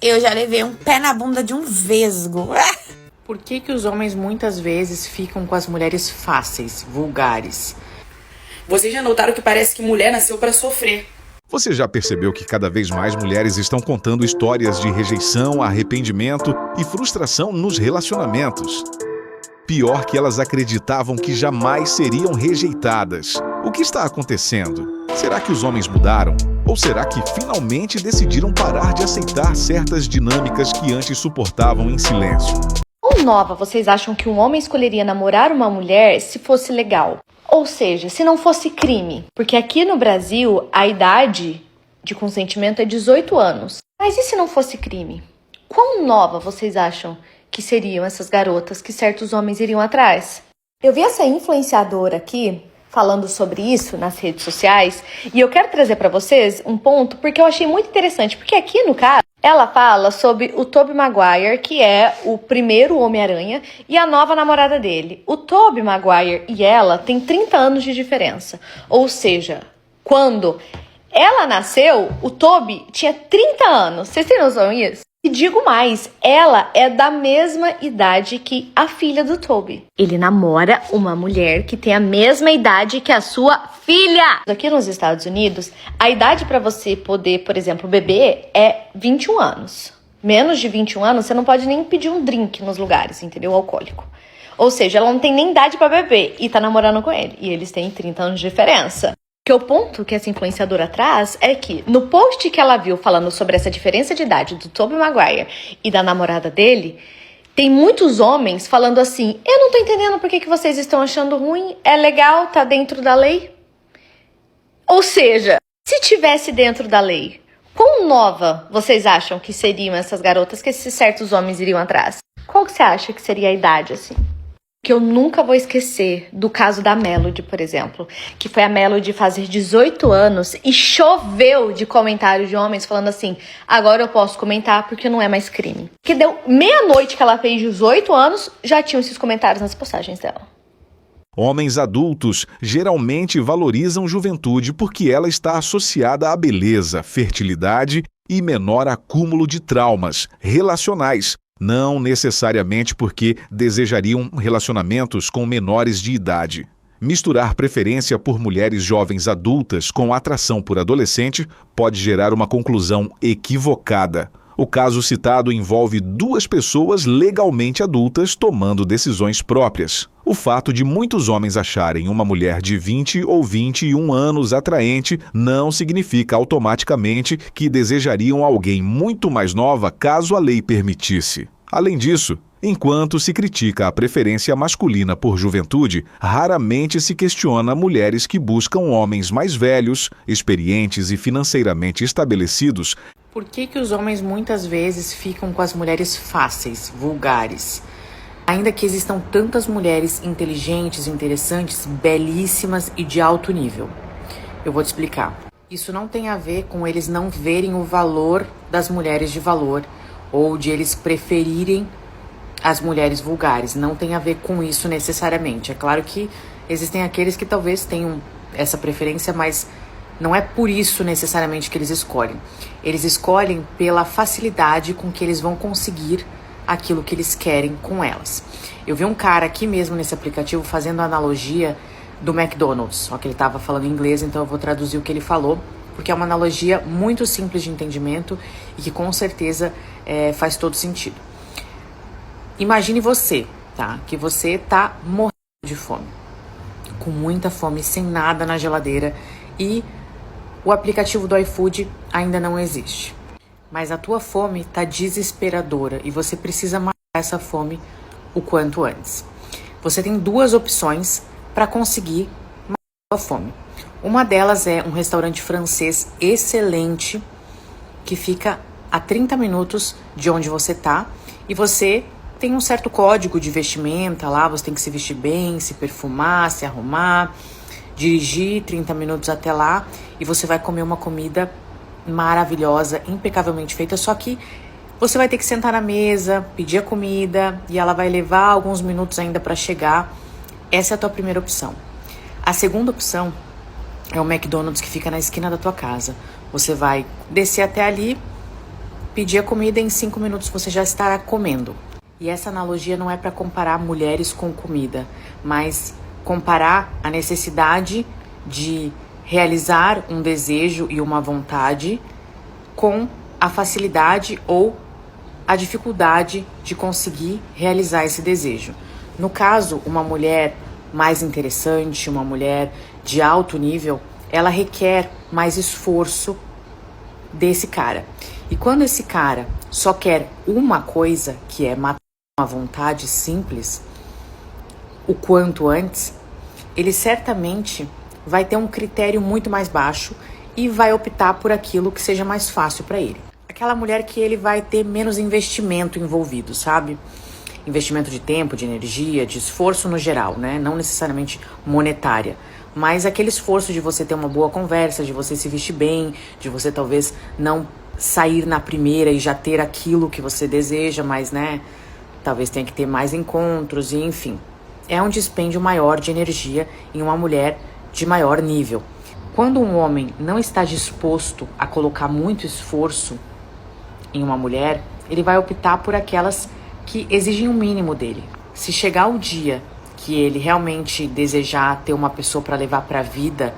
Eu já levei um pé na bunda de um vesgo. Por que os homens muitas vezes ficam com as mulheres fáceis, vulgares? Vocês já notaram que parece que mulher nasceu pra sofrer? Você já percebeu que cada vez mais mulheres estão contando histórias de rejeição, arrependimento e frustração nos relacionamentos? Pior que elas acreditavam que jamais seriam rejeitadas. O que está acontecendo? Será que os homens mudaram? Ou será que finalmente decidiram parar de aceitar certas dinâmicas que antes suportavam em silêncio? Quão nova vocês acham que um homem escolheria namorar uma mulher se fosse legal? Ou seja, se não fosse crime. Porque aqui no Brasil, a idade de consentimento é 18 anos. Mas e se não fosse crime? Quão nova vocês acham que seriam essas garotas que certos homens iriam atrás? Eu vi essa influenciadora aqui falando sobre isso nas redes sociais e eu quero trazer para vocês um ponto porque eu achei muito interessante. Porque aqui, no caso, ela fala sobre o Tobey Maguire, que é o primeiro Homem-Aranha, e a nova namorada dele. O Tobey Maguire e ela têm 30 anos de diferença. Ou seja, quando ela nasceu, o Tobey tinha 30 anos. Vocês têm noção disso? E digo mais, ela é da mesma idade que a filha do Tobey. Ele namora uma mulher que tem a mesma idade que a sua filha. Aqui nos Estados Unidos, a idade para você poder, por exemplo, beber é 21 anos. Menos de 21 anos, você não pode nem pedir um drink nos lugares, entendeu? Alcoólico. Ou seja, ela não tem nem idade para beber e tá namorando com ele. E eles têm 30 anos de diferença. Porque o ponto que essa influenciadora traz é que no post que ela viu falando sobre essa diferença de idade do Tobey Maguire e da namorada dele, tem muitos homens falando assim: eu não tô entendendo por que vocês estão achando ruim, é legal, tá dentro da lei. Ou seja, se tivesse dentro da lei, quão nova vocês acham que seriam essas garotas que esses certos homens iriam atrás? Qual que você acha que seria a idade, assim? Que eu nunca vou esquecer do caso da Melody, por exemplo, que foi a Melody fazer 18 anos e choveu de comentários de homens falando assim: agora eu posso comentar porque não é mais crime. Que deu meia-noite que ela fez 18 anos, já tinham esses comentários nas postagens dela. Homens adultos geralmente valorizam juventude porque ela está associada à beleza, fertilidade e menor acúmulo de traumas relacionais. Não necessariamente porque desejariam relacionamentos com menores de idade. Misturar preferência por mulheres jovens adultas com atração por adolescente pode gerar uma conclusão equivocada. O caso citado envolve duas pessoas legalmente adultas tomando decisões próprias. O fato de muitos homens acharem uma mulher de 20 ou 21 anos atraente não significa automaticamente que desejariam alguém muito mais nova caso a lei permitisse. Além disso, enquanto se critica a preferência masculina por juventude, raramente se questiona mulheres que buscam homens mais velhos, experientes e financeiramente estabelecidos. Por que os homens muitas vezes ficam com as mulheres fáceis, vulgares? Ainda que existam tantas mulheres inteligentes, interessantes, belíssimas e de alto nível. Eu vou te explicar. Isso não tem a ver com eles não verem o valor das mulheres de valor ou de eles preferirem as mulheres vulgares. Não tem a ver com isso necessariamente. É claro que existem aqueles que talvez tenham essa preferência, mas não é por isso necessariamente que eles escolhem. Eles escolhem pela facilidade com que eles vão conseguir aquilo que eles querem com elas. Eu vi um cara aqui mesmo nesse aplicativo fazendo a analogia do McDonald's, só que ele estava falando em inglês, então eu vou traduzir o que ele falou, porque é uma analogia muito simples de entendimento e que com certeza faz todo sentido. Imagine você, tá? Que você tá morrendo de fome, com muita fome, sem nada na geladeira e o aplicativo do iFood ainda não existe. Mas a tua fome tá desesperadora e você precisa matar essa fome o quanto antes. Você tem duas opções para conseguir matar a sua fome. Uma delas é um restaurante francês excelente que fica a 30 minutos de onde você tá e você tem um certo código de vestimenta lá, você tem que se vestir bem, se perfumar, se arrumar, dirigir 30 minutos até lá e você vai comer uma comida maravilhosa, impecavelmente feita, só que você vai ter que sentar na mesa, pedir a comida e ela vai levar alguns minutos ainda para chegar. Essa é a tua primeira opção. A segunda opção é o McDonald's que fica na esquina da tua casa. Você vai descer até ali, pedir a comida e em 5 minutos você já estará comendo. E essa analogia não é para comparar mulheres com comida, mas comparar a necessidade de realizar um desejo e uma vontade com a facilidade ou a dificuldade de conseguir realizar esse desejo. No caso, uma mulher mais interessante, uma mulher de alto nível, ela requer mais esforço desse cara. E quando esse cara só quer uma coisa, que é matar uma vontade simples, o quanto antes, ele certamente vai ter um critério muito mais baixo e vai optar por aquilo que seja mais fácil para ele. Aquela mulher que ele vai ter menos investimento envolvido, sabe? Investimento de tempo, de energia, de esforço no geral, né? Não necessariamente monetária, mas aquele esforço de você ter uma boa conversa, de você se vestir bem, de você talvez não sair na primeira e já ter aquilo que você deseja, mas, né, talvez tenha que ter mais encontros e enfim. É um dispêndio maior de energia em uma mulher de maior nível. Quando um homem não está disposto a colocar muito esforço em uma mulher, ele vai optar por aquelas que exigem o mínimo dele. Se chegar o dia que ele realmente desejar ter uma pessoa para levar para a vida,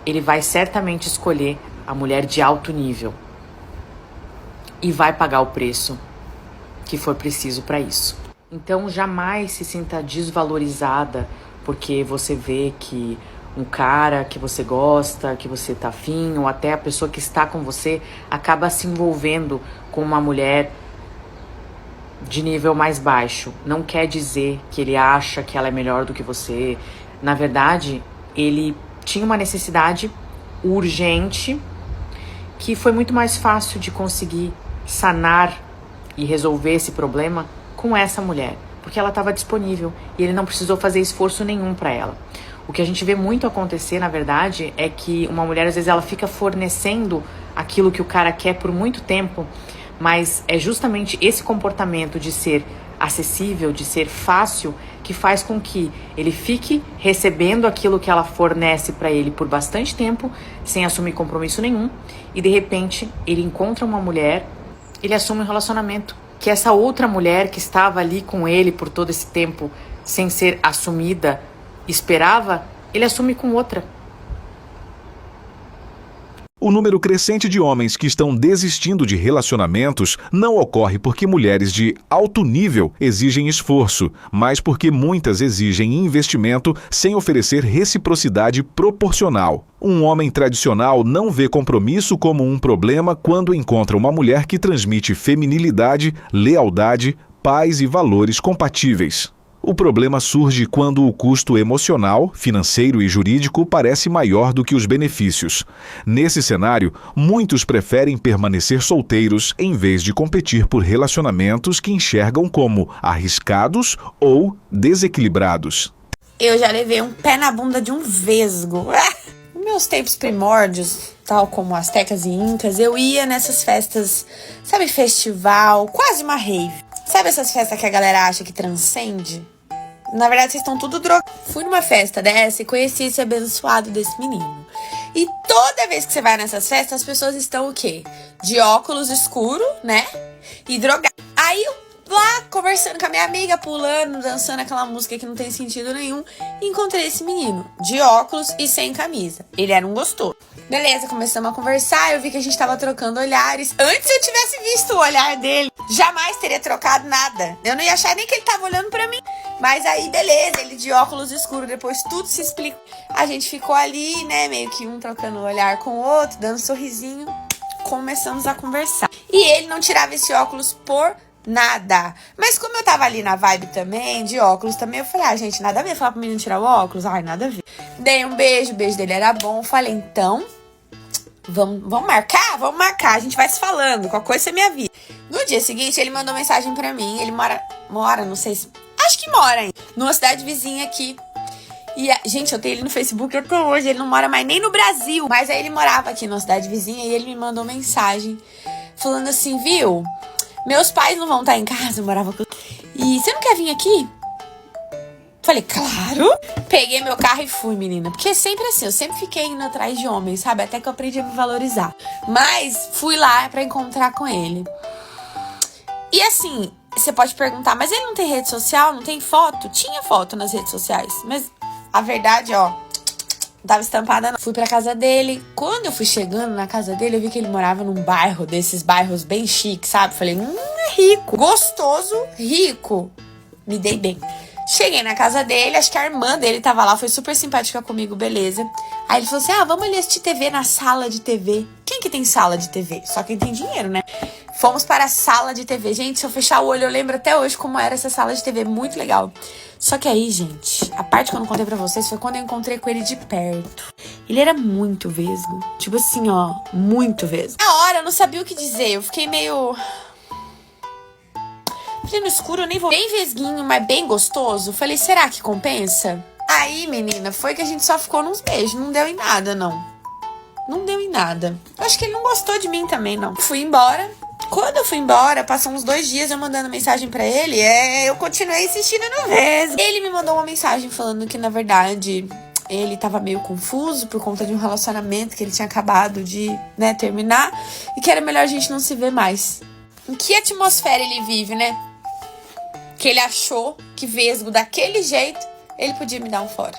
ele vai certamente escolher a mulher de alto nível e vai pagar o preço que for preciso para isso. Então jamais se sinta desvalorizada porque você vê que um cara que você gosta, que você tá afim, ou até a pessoa que está com você acaba se envolvendo com uma mulher de nível mais baixo. Não quer dizer que ele acha que ela é melhor do que você. Na verdade, ele tinha uma necessidade urgente que foi muito mais fácil de conseguir sanar e resolver esse problema com essa mulher, porque ela estava disponível e ele não precisou fazer esforço nenhum para ela. O que a gente vê muito acontecer, na verdade, é que uma mulher, às vezes, ela fica fornecendo aquilo que o cara quer por muito tempo, mas é justamente esse comportamento de ser acessível, de ser fácil, que faz com que ele fique recebendo aquilo que ela fornece para ele por bastante tempo, sem assumir compromisso nenhum, e de repente ele encontra uma mulher, ele assume um relacionamento, que essa outra mulher que estava ali com ele por todo esse tempo, sem ser assumida, esperava, ele assume com outra. O número crescente de homens que estão desistindo de relacionamentos não ocorre porque mulheres de alto nível exigem esforço, mas porque muitas exigem investimento sem oferecer reciprocidade proporcional. Um homem tradicional não vê compromisso como um problema quando encontra uma mulher que transmite feminilidade, lealdade, paz e valores compatíveis. O problema surge quando o custo emocional, financeiro e jurídico parece maior do que os benefícios. Nesse cenário, muitos preferem permanecer solteiros em vez de competir por relacionamentos que enxergam como arriscados ou desequilibrados. Eu já levei um pé na bunda de um vesgo. Nos meus tempos primórdios, tal como astecas e incas, eu ia nessas festas, sabe, festival, quase uma rave. Sabe essas festas que a galera acha que transcende? Na verdade, vocês estão tudo drogados. Fui numa festa dessa e conheci esse abençoado desse menino. E toda vez que você vai nessas festas, as pessoas estão o quê? De óculos escuro, né? E drogadas. Aí eu lá, conversando com a minha amiga, pulando, dançando aquela música que não tem sentido nenhum, encontrei esse menino, de óculos e sem camisa. Ele era um gostoso. Beleza, começamos a conversar, eu vi que a gente tava trocando olhares. Antes eu tivesse visto o olhar dele, jamais teria trocado nada. Eu não ia achar nem que ele tava olhando pra mim. Mas aí, beleza, ele de óculos escuros, depois tudo se explica. A gente ficou ali, né, meio que um trocando o olhar com o outro, dando um sorrisinho. Começamos a conversar. E ele não tirava esse óculos por nada. Mas como eu tava ali na vibe também, de óculos também, eu falei, gente, nada a ver falar pro menino tirar o óculos. Ai, nada a ver. Dei um beijo, o beijo dele era bom. Falei, então, vamos marcar? Vamos marcar, a gente vai se falando, qualquer coisa você me avisa. No dia seguinte, ele mandou mensagem pra mim. Ele mora, não sei se... Acho que mora ainda, numa cidade vizinha aqui. E, gente, eu tenho ele no Facebook até hoje. Ele não mora mais nem no Brasil. Mas aí ele morava aqui numa cidade vizinha e ele me mandou mensagem falando assim, viu? Meus pais não vão estar em casa, eu morava com... E você não quer vir aqui? Falei, claro. Peguei meu carro e fui, menina. Porque sempre assim, eu sempre fiquei indo atrás de homens, sabe? Até que eu aprendi a me valorizar. Mas fui lá pra encontrar com ele. E assim, você pode perguntar, mas ele não tem rede social, não tem foto? Tinha foto nas redes sociais, mas a verdade, ó, não tava estampada não. Fui pra casa dele. Quando eu fui chegando na casa dele, eu vi que ele morava num bairro, desses bairros bem chiques, sabe? Falei, é rico, gostoso, rico. Me dei bem. Cheguei na casa dele, acho que a irmã dele tava lá, foi super simpática comigo, beleza. Aí ele falou assim, vamos ali assistir TV na sala de TV. Quem que tem sala de TV? Só quem tem dinheiro, né? Fomos para a sala de TV. Gente, se eu fechar o olho, eu lembro até hoje como era essa sala de TV, muito legal. Só que aí, gente, a parte que eu não contei pra vocês foi quando eu encontrei com ele de perto. Ele era muito vesgo, tipo assim, ó, muito vesgo. Na hora, eu não sabia o que dizer, eu fiquei meio... Falei, no escuro eu nem vou. Bem vesguinho, mas bem gostoso. Falei, será que compensa? Aí, menina, foi que a gente só ficou nos beijos. Não deu em nada, não. Não deu em nada. Eu acho que ele não gostou de mim também, não. Fui embora. Quando eu fui embora, passou uns 2 dias eu mandando mensagem pra ele. Eu continuei insistindo no mesmo. Ele me mandou uma mensagem falando que, na verdade, ele tava meio confuso por conta de um relacionamento que ele tinha acabado de, terminar. E que era melhor a gente não se ver mais. Em que atmosfera ele vive, né? Que ele achou que vesgo daquele jeito, ele podia me dar um fora.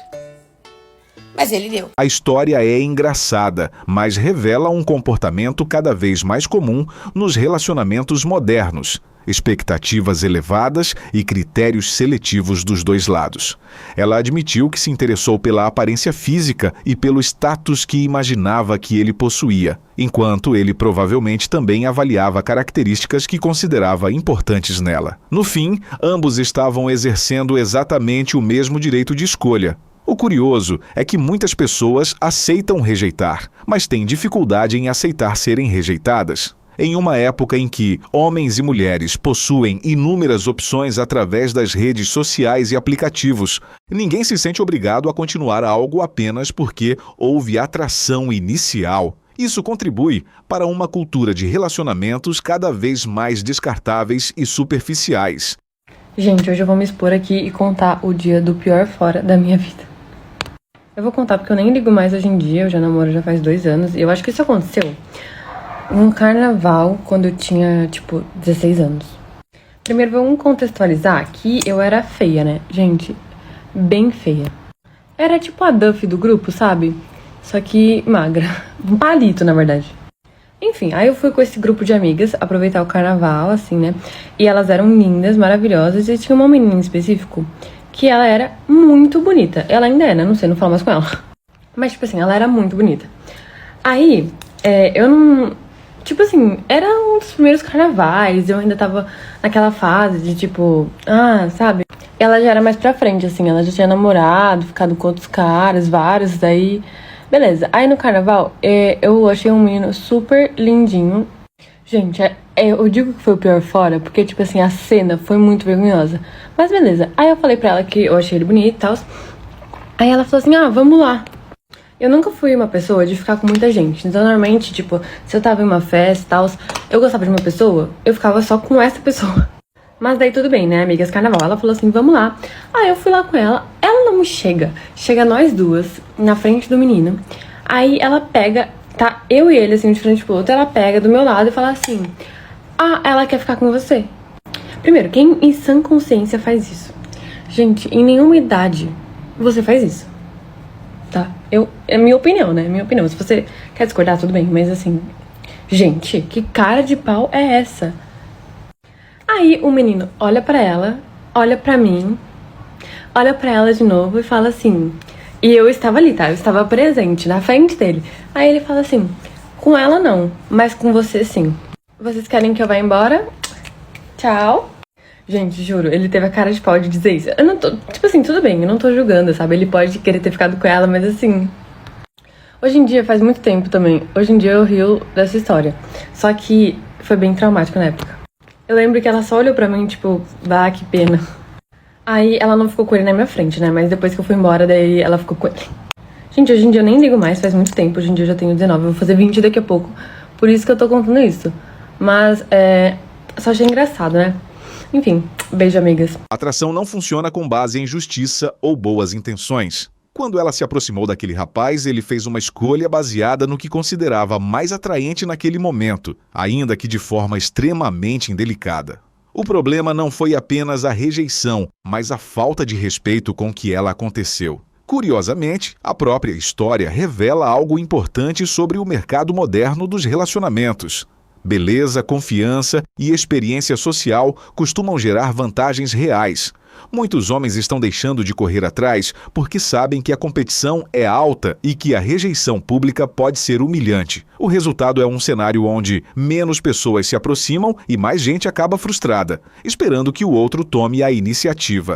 Mas ele deu. A história é engraçada, mas revela um comportamento cada vez mais comum nos relacionamentos modernos. Expectativas elevadas e critérios seletivos dos dois lados. Ela admitiu que se interessou pela aparência física e pelo status que imaginava que ele possuía, enquanto ele provavelmente também avaliava características que considerava importantes nela. No fim, ambos estavam exercendo exatamente o mesmo direito de escolha. O curioso é que muitas pessoas aceitam rejeitar, mas têm dificuldade em aceitar serem rejeitadas. Em uma época em que homens e mulheres possuem inúmeras opções através das redes sociais e aplicativos, ninguém se sente obrigado a continuar algo apenas porque houve atração inicial. Isso contribui para uma cultura de relacionamentos cada vez mais descartáveis e superficiais. Gente, hoje eu vou me expor aqui e contar o dia do pior fora da minha vida. Eu vou contar porque eu nem ligo mais hoje em dia, eu já namoro já faz 2 anos, e eu acho que isso aconteceu num carnaval, quando eu tinha, 16 anos. Primeiro, vamos contextualizar que eu era feia, né? Gente, bem feia. Era tipo a Duff do grupo, sabe? Só que magra. Um palito, na verdade. Enfim, aí eu fui com esse grupo de amigas aproveitar o carnaval, assim, né? E elas eram lindas, maravilhosas, e tinha uma menina em específico que ela era muito bonita. Ela ainda é, né? Não sei, não falo mais com ela. Mas, ela era muito bonita. Aí, eu não... era um dos primeiros carnavais, eu ainda tava naquela fase de sabe? Ela já era mais pra frente, assim, ela já tinha namorado, ficado com outros caras, vários, daí... Beleza, aí no carnaval, eu achei um menino super lindinho. Gente, eu digo que foi o pior fora, porque, a cena foi muito vergonhosa. Mas beleza, aí eu falei pra ela que eu achei ele bonito e tal. Aí ela falou assim, vamos lá. Eu nunca fui uma pessoa de ficar com muita gente. Então, normalmente, se eu tava em uma festa e tal, eu gostava de uma pessoa, eu ficava só com essa pessoa. Mas daí tudo bem, né, amigas, carnaval. Ela falou assim, vamos lá. Aí eu fui lá com ela, ela não chega. Chega nós duas, na frente do menino. Aí ela pega, tá eu e ele, assim, de frente pro outro. Ela pega do meu lado e fala assim, ela quer ficar com você. Primeiro, quem em sã consciência faz isso? Gente, em nenhuma idade você faz isso. Tá? É minha opinião, né? Minha opinião. Se você quer discordar, tudo bem. Mas assim, gente, que cara de pau é essa? Aí o menino olha pra ela, olha pra mim, olha pra ela de novo e fala assim... E eu estava ali, tá? Eu estava presente, na frente dele. Aí ele fala assim, com ela não, mas com você sim. Vocês querem que eu vá embora? Tchau. Gente, juro, ele teve a cara de pau de dizer isso. Eu não tô, tudo bem, eu não tô julgando, sabe? Ele pode querer ter ficado com ela, mas assim... Hoje em dia, faz muito tempo também, hoje em dia eu rio dessa história. Só que foi bem traumático na época. Eu lembro que ela só olhou pra mim, que pena. Aí ela não ficou com ele na minha frente, né? Mas depois que eu fui embora, daí ela ficou com ele. Gente, hoje em dia eu nem ligo mais, faz muito tempo. Hoje em dia eu já tenho 19, eu vou fazer 20 daqui a pouco. Por isso que eu tô contando isso. Mas, só achei engraçado, né? Enfim, beijo, amigas. A atração não funciona com base em justiça ou boas intenções. Quando ela se aproximou daquele rapaz, ele fez uma escolha baseada no que considerava mais atraente naquele momento, ainda que de forma extremamente indelicada. O problema não foi apenas a rejeição, mas a falta de respeito com que ela aconteceu. Curiosamente, a própria história revela algo importante sobre o mercado moderno dos relacionamentos. Beleza, confiança e experiência social costumam gerar vantagens reais. Muitos homens estão deixando de correr atrás porque sabem que a competição é alta e que a rejeição pública pode ser humilhante. O resultado é um cenário onde menos pessoas se aproximam e mais gente acaba frustrada, esperando que o outro tome a iniciativa.